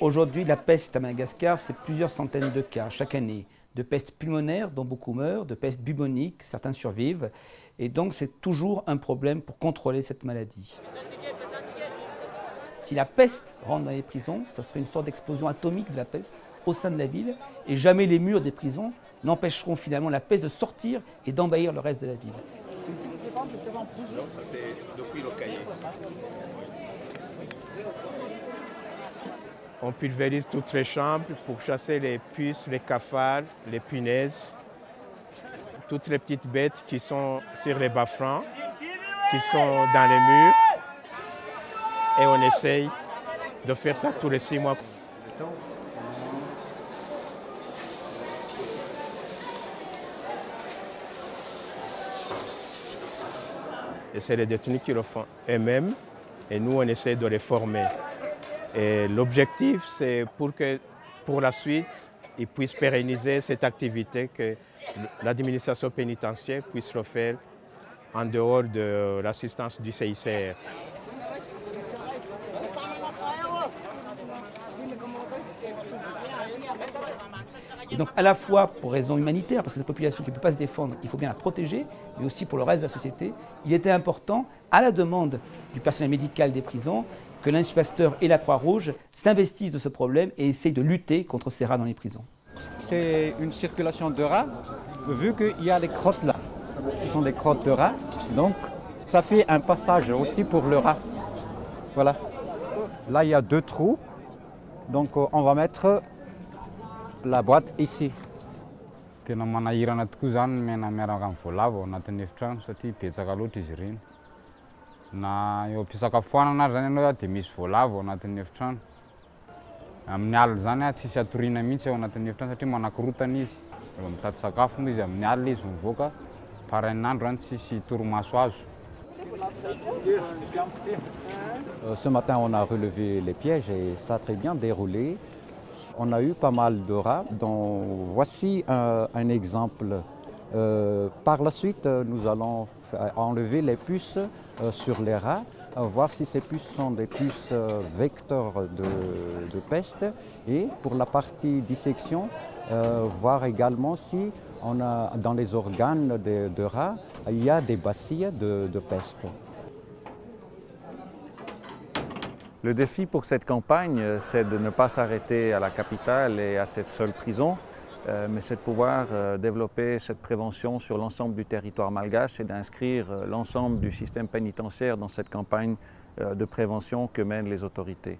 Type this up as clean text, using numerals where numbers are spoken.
Aujourd'hui, la peste à Madagascar, c'est plusieurs centaines de cas chaque année. De peste pulmonaire, dont beaucoup meurent, de peste bubonique, certains survivent. Et donc, c'est toujours un problème pour contrôler cette maladie. Si la peste rentre dans les prisons, ça serait une sorte d'explosion atomique de la peste au sein de la ville. Et jamais les murs des prisons n'empêcheront finalement la peste de sortir et d'envahir le reste de la ville. Non, ça c'est depuis le cahier. On pulvérise toutes les chambres pour chasser les puces, les cafards, les punaises, toutes les petites bêtes qui sont sur les bas-francs, qui sont dans les murs. Et on essaye de faire ça tous les 6 mois. Et c'est les détenus qui le font eux-mêmes et nous on essaie de les former. Et l'objectif c'est pour la suite ils puissent pérenniser cette activité, que l'administration pénitentiaire puisse le faire en dehors de l'assistance du CICR. Et donc à la fois pour raisons humanitaires, parce que cette population qui ne peut pas se défendre, il faut bien la protéger, mais aussi pour le reste de la société, il était important, à la demande du personnel médical des prisons, que l'Institut Pasteur et la Croix-Rouge s'investissent de ce problème et essayent de lutter contre ces rats dans les prisons. C'est une circulation de rats, vu qu'il y a les crottes là. Ce sont des crottes de rats, donc ça fait un passage aussi pour le rat. Voilà. Là, il y a 2 trous, donc on va mettre la boîte ici. Tena manahirana tokoa zany mena miaraka amin'ny voalavo ao anatin'ny efitrano satria betsaka loatra izy ireny. Na eo am-pisakafoanana zany ianao dia misy voalavo ao anatin'ny efitrano. Amin'ny alina zany tsisy atoriana mihitsy ao anatin'ny efitrano satria manakorotana izy. Eo mitady sakafo moa izy amin'ny alina izy mivoaka, parain'andro zany tsisy torimaso azo. Ce matin, on a relevé les pièges et ça a très bien déroulé. On a eu pas mal de rats, dont voici un exemple. Par la suite, nous allons enlever les puces sur les rats, voir si ces puces sont des puces vecteurs de peste. Et pour la partie dissection, voir également si on a, dans les organes de rats, il y a des bacilles de peste. Le défi pour cette campagne, c'est de ne pas s'arrêter à la capitale et à cette seule prison, mais c'est de pouvoir développer cette prévention sur l'ensemble du territoire malgache et d'inscrire l'ensemble du système pénitentiaire dans cette campagne de prévention que mènent les autorités.